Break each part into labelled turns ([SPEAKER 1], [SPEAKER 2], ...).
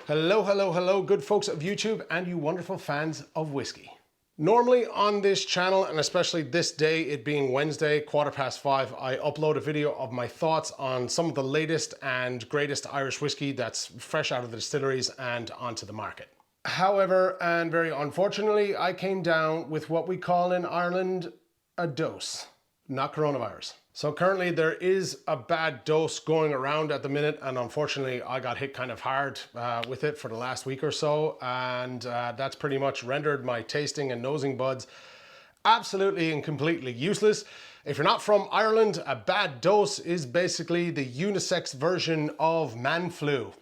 [SPEAKER 1] Hello, hello, hello, good folks of YouTube and you wonderful fans of whiskey. Normally on this channel, and especially this day, it being Wednesday, 5:15, I upload a video of my thoughts on some of the latest and greatest Irish whiskey that's fresh out of the distilleries and onto the market. However, and very unfortunately, I came down with what we call in Ireland a dose, not coronavirus. So currently there is a bad dose going around at the minute, and unfortunately I got hit kind of hard with it for the last week or so, and that's pretty much rendered my tasting and nosing buds absolutely and completely useless. If you're not from Ireland, a bad dose is basically the unisex version of man flu.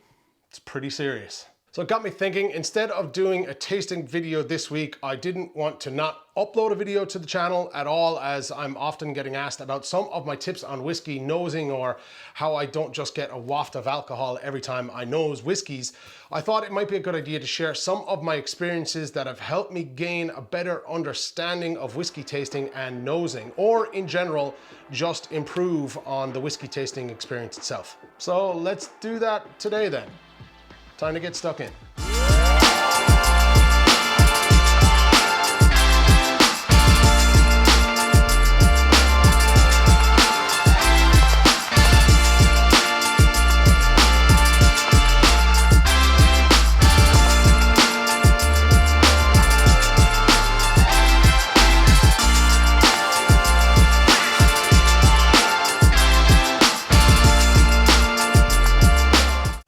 [SPEAKER 1] It's pretty serious. So it got me thinking, instead of doing a tasting video this week, I didn't want to not upload a video to the channel at all, as I'm often getting asked about some of my tips on whiskey nosing or how I don't just get a waft of alcohol every time I nose whiskeys. I thought it might be a good idea to share some of my experiences that have helped me gain a better understanding of whiskey tasting and nosing, or in general, just improve on the whiskey tasting experience itself. So let's do that today then. Time to get stuck in.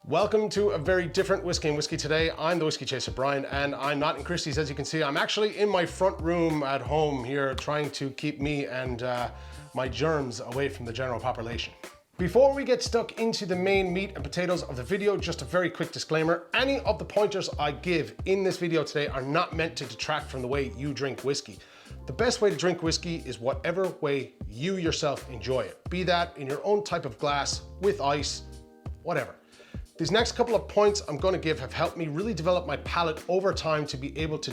[SPEAKER 1] Welcome to a very different Whiskey and Whiskey today. I'm the Whiskey Chaser Brian, and I'm not in Christie's, as you can see. I'm actually in my front room at home here, trying to keep me and my germs away from the general population. Before we get stuck into the main meat and potatoes of the video, just a very quick disclaimer. Any of the pointers I give in this video today are not meant to detract from the way you drink whiskey. The best way to drink whiskey is whatever way you yourself enjoy it. Be that in your own type of glass, with ice, whatever. These next couple of points I'm going to give have helped me really develop my palate over time to be able to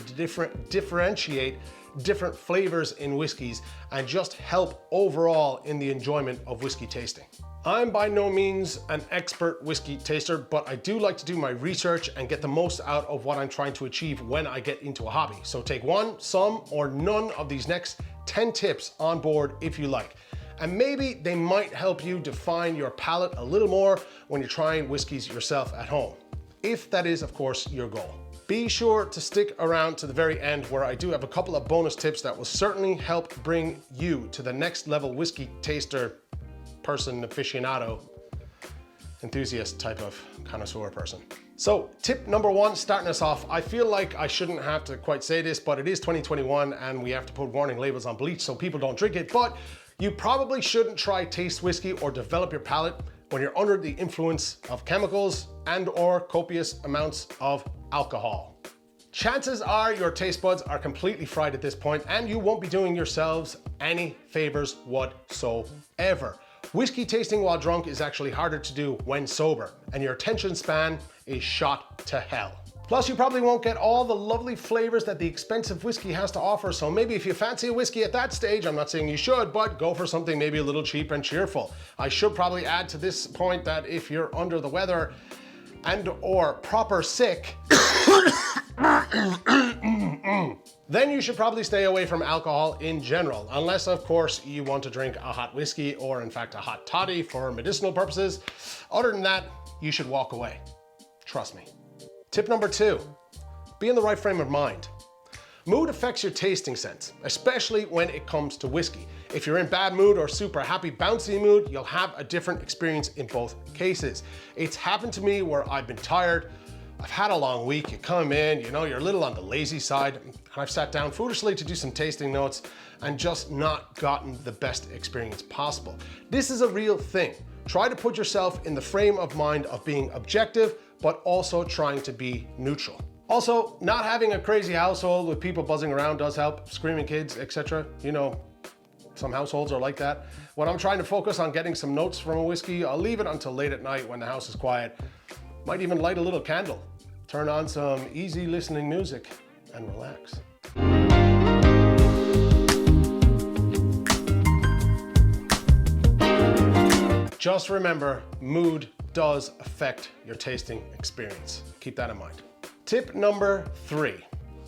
[SPEAKER 1] differentiate different flavors in whiskeys and just help overall in the enjoyment of whiskey tasting. I'm by no means an expert whiskey taster, but I do like to do my research and get the most out of what I'm trying to achieve when I get into a hobby. So take one, some, or none of these next 10 tips on board if you like. And maybe they might help you define your palate a little more when you're trying whiskeys yourself at home. If that is, of course, your goal. Be sure to stick around to the very end, where I do have a couple of bonus tips that will certainly help bring you to the next level whiskey taster, person, aficionado, enthusiast type of connoisseur person. So tip number one, starting us off, I feel like I shouldn't have to quite say this, but it is 2021 and we have to put warning labels on bleach so people don't drink it, but you probably shouldn't try taste whiskey or develop your palate when you're under the influence of chemicals and or copious amounts of alcohol. Chances are your taste buds are completely fried at this point and you won't be doing yourselves any favors whatsoever. Whiskey tasting while drunk is actually harder to do when sober, and your attention span is shot to hell. Plus, you probably won't get all the lovely flavors that the expensive whiskey has to offer, so maybe if you fancy a whiskey at that stage, I'm not saying you should, but go for something maybe a little cheap and cheerful. I should probably add to this point that if you're under the weather and or proper sick, then you should probably stay away from alcohol in general, unless of course you want to drink a hot whiskey or in fact a hot toddy for medicinal purposes. Other than that, you should walk away. Trust me. Tip number two, be in the right frame of mind. Mood affects your tasting sense, especially when it comes to whiskey. If you're in bad mood or super happy, bouncy mood, you'll have a different experience in both cases. It's happened to me where I've been tired, I've had a long week, you come in, you know, you're a little on the lazy side, and I've sat down foolishly to do some tasting notes and just not gotten the best experience possible. This is a real thing. Try to put yourself in the frame of mind of being objective, but also trying to be neutral. Also, not having a crazy household with people buzzing around does help, screaming kids, etc. You know, some households are like that. When I'm trying to focus on getting some notes from a whiskey, I'll leave it until late at night when the house is quiet. Might even light a little candle, turn on some easy listening music, and relax. Just remember, mood does affect your tasting experience. Keep that in mind. Tip number 3,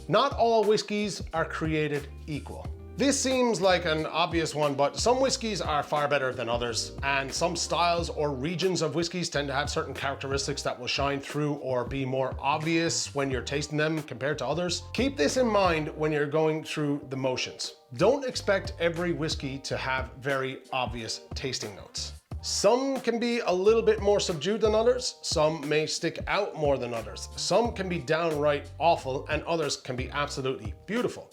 [SPEAKER 1] not all whiskeys are created equal. This seems like an obvious one, but some whiskeys are far better than others, and some styles or regions of whiskeys tend to have certain characteristics that will shine through or be more obvious when you're tasting them compared to others. Keep this in mind when you're going through the motions. Don't expect every whiskey to have very obvious tasting notes. Some can be a little bit more subdued than others, some may stick out more than others, some can be downright awful, and others can be absolutely beautiful.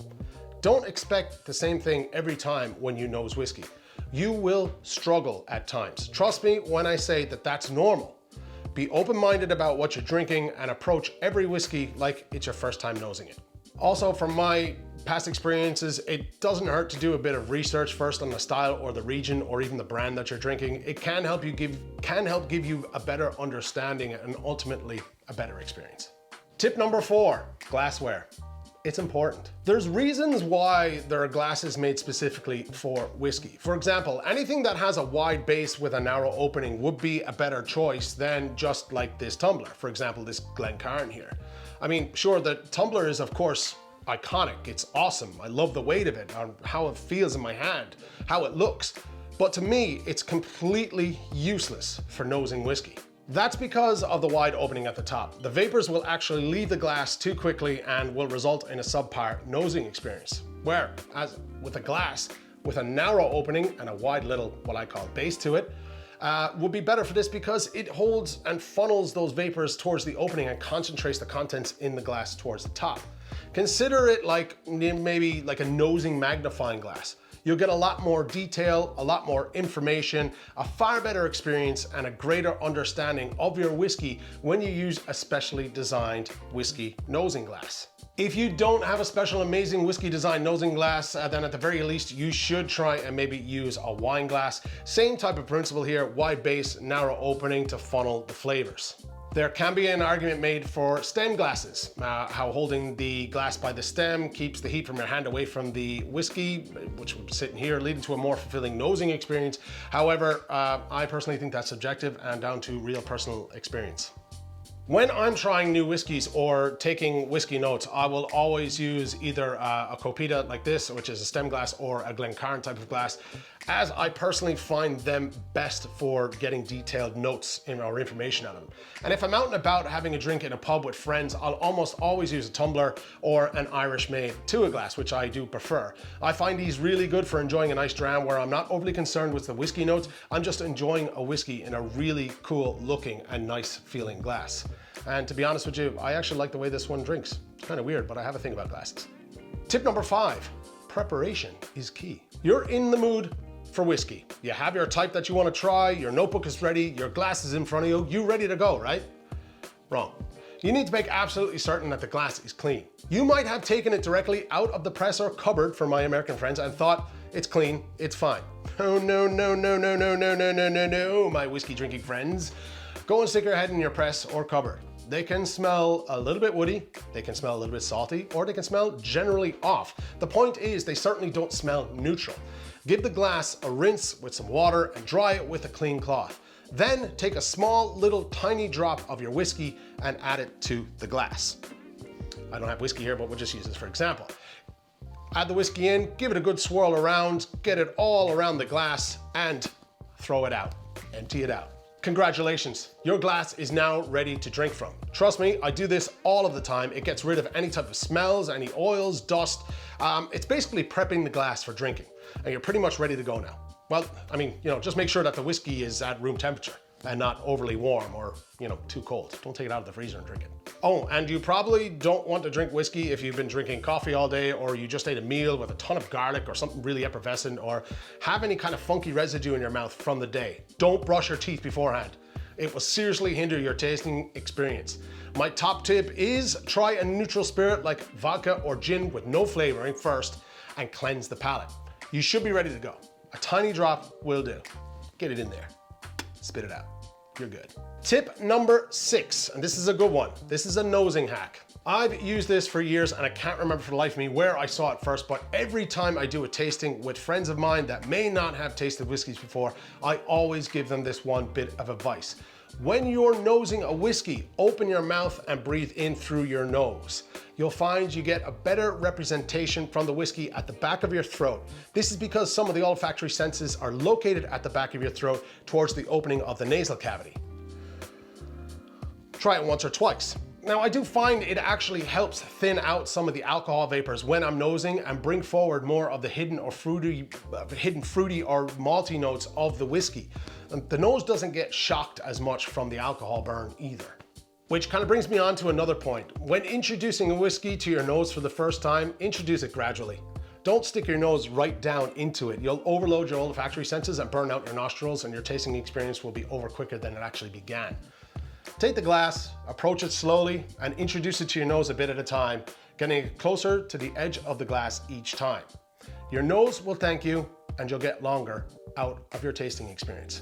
[SPEAKER 1] Don't expect the same thing every time when you nose whiskey. You will struggle at times. Trust me when I say that that's normal. Be open-minded about what you're drinking and approach every whiskey like it's your first time nosing it. Also, from my past experiences, it doesn't hurt to do a bit of research first on the style or the region or even the brand that you're drinking. It can help give you a better understanding and ultimately a better experience. Tip number 4, glassware. It's important. There's reasons why there are glasses made specifically for whiskey. For example, anything that has a wide base with a narrow opening would be a better choice than just like this tumbler. For example, this Glencairn here. I mean, sure, the tumbler is of course iconic. It's awesome. I love the weight of it, how it feels in my hand, how it looks. But to me, it's completely useless for nosing whiskey. That's because of the wide opening at the top. The vapors will actually leave the glass too quickly and will result in a subpar nosing experience. Whereas with a glass with a narrow opening and a wide little, what I call base to it, would be better for this because it holds and funnels those vapors towards the opening and concentrates the contents in the glass towards the top. Consider it like maybe like a nosing magnifying glass. You'll get a lot more detail, a lot more information, a far better experience, and a greater understanding of your whiskey when you use a specially designed whiskey nosing glass. If you don't have a special amazing whiskey design nosing glass, then at the very least you should try and maybe use a wine glass. Same type of principle here, wide base, narrow opening to funnel the flavors. There can be an argument made for stem glasses, how holding the glass by the stem keeps the heat from your hand away from the whiskey, which would sit in here, leading to a more fulfilling nosing experience. However, I personally think that's subjective and down to real personal experience. When I'm trying new whiskeys or taking whiskey notes, I will always use either a Copita like this, which is a stem glass, or a Glencairn type of glass, as I personally find them best for getting detailed notes or information out of them. And if I'm out and about having a drink in a pub with friends, I'll almost always use a tumbler or an Irish-made Tua glass, which I do prefer. I find these really good for enjoying a nice dram where I'm not overly concerned with the whiskey notes. I'm just enjoying a whiskey in a really cool looking and nice feeling glass. And to be honest with you, I actually like the way this one drinks. It's kind of weird, but I have a thing about glasses. Tip number 5, preparation is key. You're in the mood for whiskey. You have your type that you want to try, your notebook is ready, your glass is in front of you, you're ready to go, right? Wrong. You need to make absolutely certain that the glass is clean. You might have taken it directly out of the press or cupboard for my American friends and thought, it's clean, it's fine. Oh no, no, no, no, no, no, no, no, no, no, my whiskey drinking friends. Go and stick your head in your press or cupboard. They can smell a little bit woody, they can smell a little bit salty, or they can smell generally off. The point is they certainly don't smell neutral. Give the glass a rinse with some water and dry it with a clean cloth. Then take a small little tiny drop of your whiskey and add it to the glass. I don't have whiskey here, but we'll just use this for example. Add the whiskey in, give it a good swirl around, get it all around the glass and throw it out, empty it out. Congratulations, your glass is now ready to drink from. Trust me, I do this all of the time. It gets rid of any type of smells, any oils, dust. It's basically prepping the glass for drinking, and you're pretty much ready to go now. Well, I mean, just make sure that the whiskey is at room temperature and not overly warm or, too cold. Don't take it out of the freezer and drink it. Oh, and you probably don't want to drink whiskey if you've been drinking coffee all day, or you just ate a meal with a ton of garlic or something really effervescent, or have any kind of funky residue in your mouth from the day. Don't brush your teeth beforehand. It will seriously hinder your tasting experience. My top tip is try a neutral spirit like vodka or gin with no flavoring first and cleanse the palate. You should be ready to go. A tiny drop will do. Get it in there. Spit it out. You're good. Tip number 6, and this is a good one. This is a nosing hack. I've used this for years and I can't remember for the life of me where I saw it first, but every time I do a tasting with friends of mine that may not have tasted whiskeys before, I always give them this one bit of advice. When you're nosing a whiskey, open your mouth and breathe in through your nose. You'll find you get a better representation from the whiskey at the back of your throat. This is because some of the olfactory senses are located at the back of your throat towards the opening of the nasal cavity. Try it once or twice. Now, I do find it actually helps thin out some of the alcohol vapors when I'm nosing and bring forward more of the hidden fruity or malty notes of the whiskey. And the nose doesn't get shocked as much from the alcohol burn either. Which kind of brings me on to another point. When introducing a whiskey to your nose for the first time, introduce it gradually. Don't stick your nose right down into it. You'll overload your olfactory senses and burn out your nostrils, and your tasting experience will be over quicker than it actually began. Take the glass, approach it slowly, and introduce it to your nose a bit at a time, getting it closer to the edge of the glass each time. Your nose will thank you, and you'll get longer out of your tasting experience.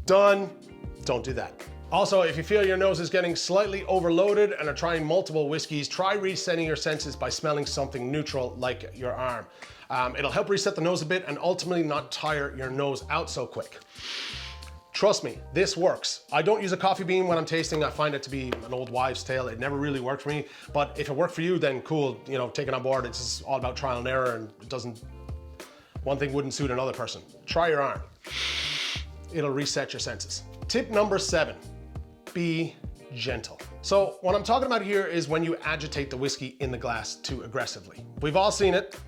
[SPEAKER 1] Done. Don't do that. Also, if you feel your nose is getting slightly overloaded and are trying multiple whiskeys, try resetting your senses by smelling something neutral like your arm. It'll help reset the nose a bit and ultimately not tire your nose out so quick. Trust me, this works. I don't use a coffee bean when I'm tasting. I find it to be an old wives' tale. It never really worked for me, but if it worked for you, then cool, you know, take it on board. It's just all about trial and error, and one thing wouldn't suit another person. Try your arm. It'll reset your senses. Tip number 7, be gentle. So what I'm talking about here is when you agitate the whiskey in the glass too aggressively. We've all seen it.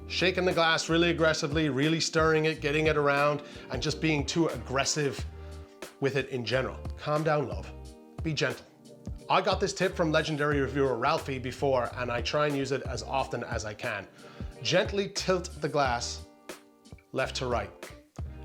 [SPEAKER 1] Shaking the glass really aggressively, really stirring it, getting it around, and just being too aggressive with it in general. Calm down, love. Be gentle. I got this tip from legendary reviewer Ralphie before, and I try and use it as often as I can. Gently tilt the glass left to right,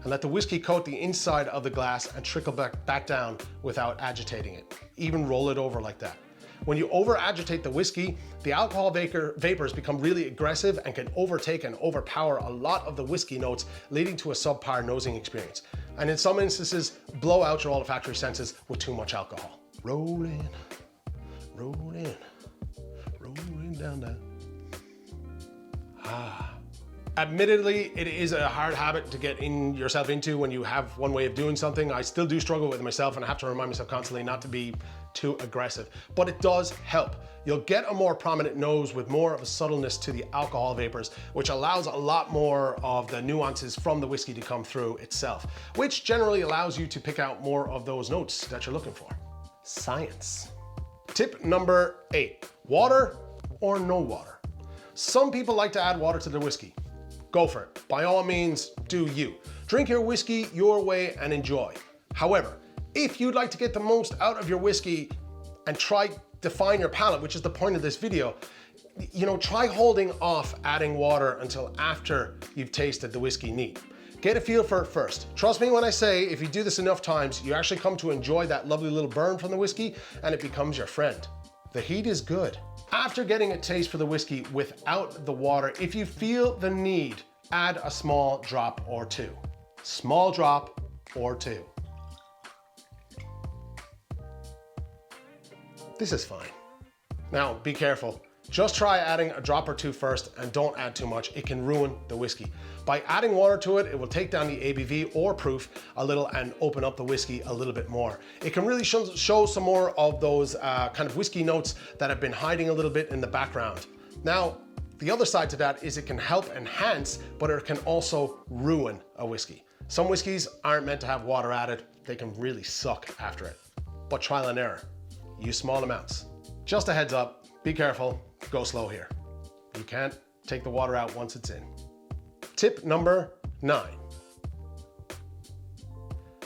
[SPEAKER 1] and let the whiskey coat the inside of the glass and trickle back down without agitating it. Even roll it over like that. When you over-agitate the whiskey, the alcohol vapors become really aggressive and can overtake and overpower a lot of the whiskey notes, leading to a subpar nosing experience. And in some instances, blow out your olfactory senses with too much alcohol. Rolling, rolling, rolling down that. Admittedly, it is a hard habit to get yourself into when you have one way of doing something. I still do struggle with it myself, and I have to remind myself constantly not to be too aggressive, but it does help. You'll get a more prominent nose with more of a subtleness to the alcohol vapors, which allows a lot more of the nuances from the whiskey to come through itself, which generally allows you to pick out more of those notes that you're looking for. Science. Tip number 8, water or no water. Some people like to add water to their whiskey. Go for it. By all means, do you. Drink your whiskey your way and enjoy. However, if you'd like to get the most out of your whiskey and try define your palate, which is the point of this video, try holding off adding water until after you've tasted the whiskey neat. Get a feel for it first. Trust me when I say, if you do this enough times, you actually come to enjoy that lovely little burn from the whiskey, and it becomes your friend. The heat is good. After getting a taste for the whiskey without the water, if you feel the need, add a small drop or two. Small drop or two. This is fine. Now, be careful. Just try adding a drop or two first, and don't add too much. It can ruin the whiskey. By adding water to it, it will take down the ABV or proof a little and open up the whiskey a little bit more. It can really show some more of those kind of whiskey notes that have been hiding a little bit in the background. Now, the other side to that is it can help enhance, but it can also ruin a whiskey. Some whiskeys aren't meant to have water added. They can really suck after it. But trial and error. Use small amounts. Just a heads up, be careful, go slow here. You can't take the water out once it's in. Tip number 9.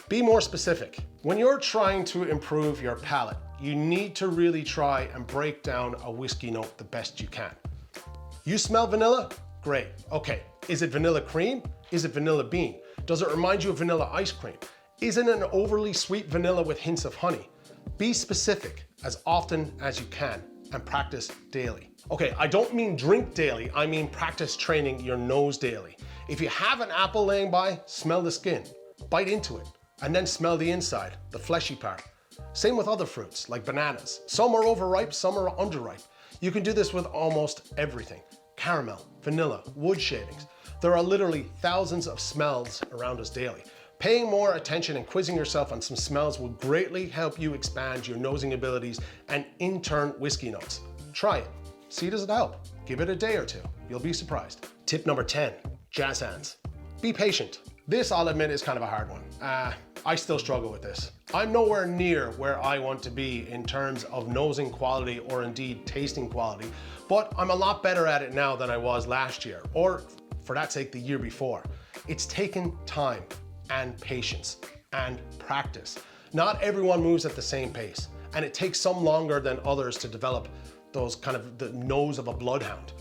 [SPEAKER 1] Be more specific. When you're trying to improve your palate, you need to really try and break down a whiskey note the best you can. You smell vanilla? Great. Okay, is it vanilla cream? Is it vanilla bean? Does it remind you of vanilla ice cream? Is it an overly sweet vanilla with hints of honey? Be specific as often as you can and practice daily. Okay, I don't mean drink daily, I mean practice training your nose daily. If you have an apple laying by, smell the skin, bite into it, and then smell the inside, the fleshy part. Same with other fruits, like bananas. Some are overripe, some are underripe. You can do this with almost everything. Caramel, vanilla, wood shavings. There are literally thousands of smells around us daily. Paying more attention and quizzing yourself on some smells will greatly help you expand your nosing abilities and in turn whiskey notes. Try it. See, does it help? Give it a day or two. You'll be surprised. Tip number 10, jazz hands. Be patient. This, I'll admit, is kind of a hard one. I still struggle with this. I'm nowhere near where I want to be in terms of nosing quality or indeed tasting quality, but I'm a lot better at it now than I was last year, or for that sake, the year before. It's taken time and patience and practice. Not everyone moves at the same pace, and it takes some longer than others to develop those kind of the nose of a bloodhound.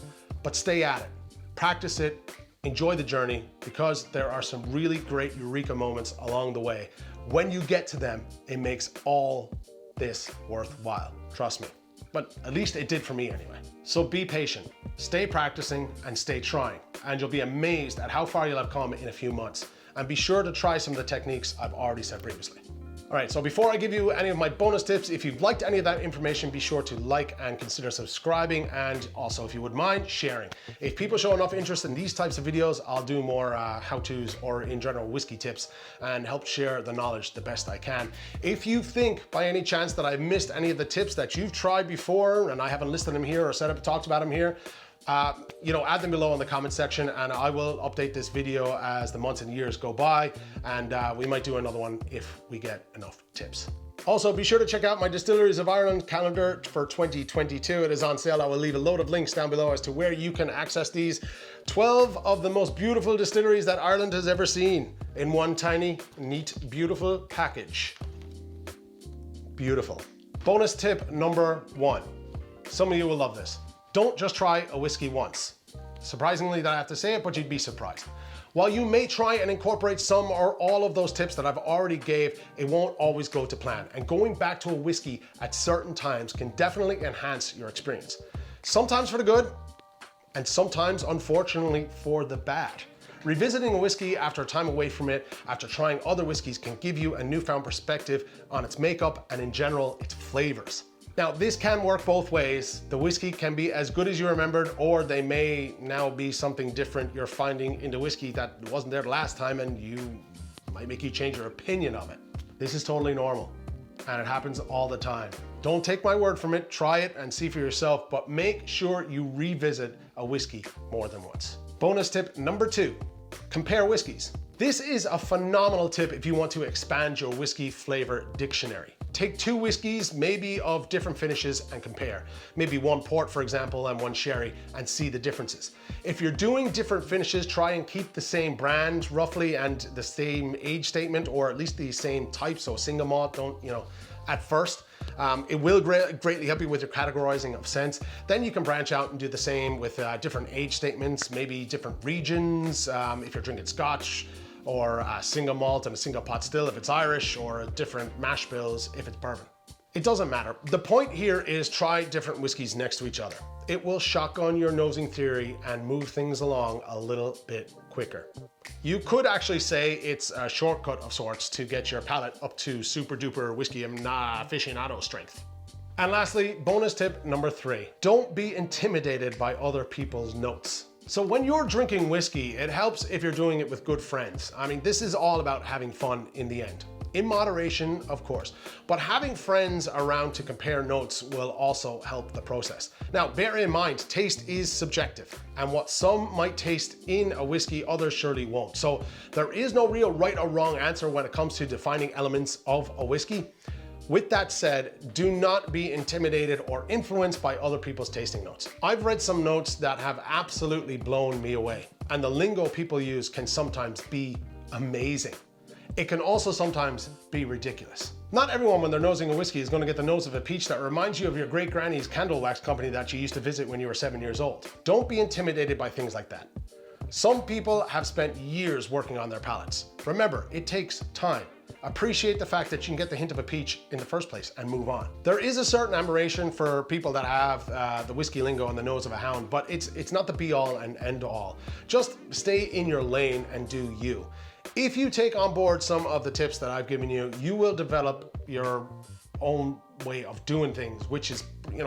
[SPEAKER 1] But stay at it, practice it, enjoy the journey, because there are some really great eureka moments along the way. When you get to them, it makes all this worthwhile, trust me. But at least it did for me anyway. So be patient, stay practicing and stay trying, and you'll be amazed at how far you'll have come in a few months. And be sure to try some of the techniques I've already said previously. All right, so before I give you any of my bonus tips, if you've liked any of that information, be sure to like and consider subscribing, and also, if you would mind, sharing. If people show enough interest in these types of videos, I'll do more how-tos or in general whiskey tips and help share the knowledge the best I can. If you think by any chance that I've missed any of the tips that you've tried before and I haven't listed them here or talked about them here, add them below in the comment section, and I will update this video as the months and years go by, and we might do another one if we get enough tips. Also, be sure to check out my Distilleries of Ireland calendar for 2022. It is on sale. I will leave a load of links down below as to where you can access these 12 of the most beautiful distilleries that Ireland has ever seen in one tiny, neat, beautiful package. Beautiful. Bonus tip number 1. Some of you will love this. Don't just try a whiskey once. Surprisingly that I have to say it, but you'd be surprised. While you may try and incorporate some or all of those tips that I've already gave, it won't always go to plan. And going back to a whiskey at certain times can definitely enhance your experience. Sometimes for the good, and sometimes, unfortunately, for the bad. Revisiting a whiskey after a time away from it, after trying other whiskeys, can give you a newfound perspective on its makeup and in general, its flavors. Now, this can work both ways. The whiskey can be as good as you remembered, or they may now be something different you're finding in the whiskey that wasn't there the last time, and might make you change your opinion of it. This is totally normal, and it happens all the time. Don't take my word from it, try it and see for yourself, but make sure you revisit a whiskey more than once. Bonus tip number 2, compare whiskeys. This is a phenomenal tip if you want to expand your whiskey flavor dictionary. Take 2 whiskeys, maybe of different finishes, and compare. Maybe one port, for example, and one sherry, and see the differences. If you're doing different finishes, try and keep the same brand roughly and the same age statement, or at least the same type, so single malt, don't, at first. It will greatly help you with your categorizing of scents. Then you can branch out and do the same with different age statements, maybe different regions, if you're drinking Scotch, or a single malt and a single pot still if it's Irish, or different mash bills if it's bourbon. It doesn't matter. The point here is try different whiskeys next to each other. It will shotgun your nosing theory and move things along a little bit quicker. You could actually say it's a shortcut of sorts to get your palate up to super duper whiskey aficionado strength. And lastly, bonus tip number 3, don't be intimidated by other people's notes. So when you're drinking whiskey, it helps if you're doing it with good friends. I mean, this is all about having fun in the end. In moderation, of course, but having friends around to compare notes will also help the process. Now, bear in mind, taste is subjective, and what some might taste in a whiskey, others surely won't. So there is no real right or wrong answer when it comes to defining elements of a whiskey. With that said, do not be intimidated or influenced by other people's tasting notes. I've read some notes that have absolutely blown me away, and the lingo people use can sometimes be amazing. It can also sometimes be ridiculous. Not everyone, when they're nosing a whiskey, is going to get the nose of a peach that reminds you of your great granny's candle wax company that you used to visit when you were 7 years old. Don't be intimidated by things like that. Some people have spent years working on their palates. Remember, it takes time. Appreciate the fact that you can get the hint of a peach in the first place and move on. There is a certain admiration for people that have the whiskey lingo and the nose of a hound, but it's not the be all and end all. Just stay in your lane and do you. If you take on board some of the tips that I've given you, you will develop your own way of doing things, which is,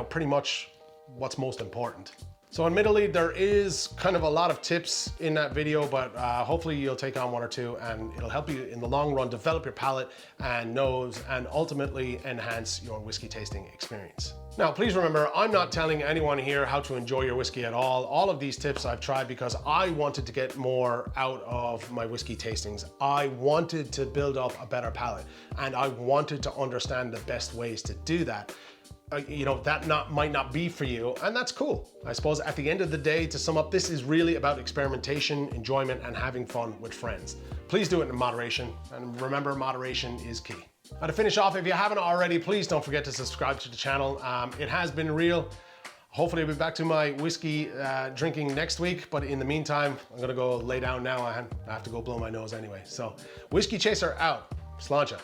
[SPEAKER 1] pretty much what's most important. So admittedly, there is kind of a lot of tips in that video, but hopefully you'll take on one or two and it'll help you in the long run develop your palate and nose and ultimately enhance your whiskey tasting experience. Now, please remember, I'm not telling anyone here how to enjoy your whiskey at all. All of these tips I've tried because I wanted to get more out of my whiskey tastings. I wanted to build up a better palate and I wanted to understand the best ways to do that. You know, that might not be for you, and that's cool. I suppose at the end of the day, to sum up, this is really about experimentation, enjoyment, and having fun with friends. Please do it in moderation, and remember, moderation is key. Now to finish off, if you haven't already, please don't forget to subscribe to the channel. It has been real. Hopefully I'll be back to my whiskey drinking next week, but in the meantime, I'm gonna go lay down now. I have to go blow my nose anyway. So, Whiskey Chaser out. Sláinte.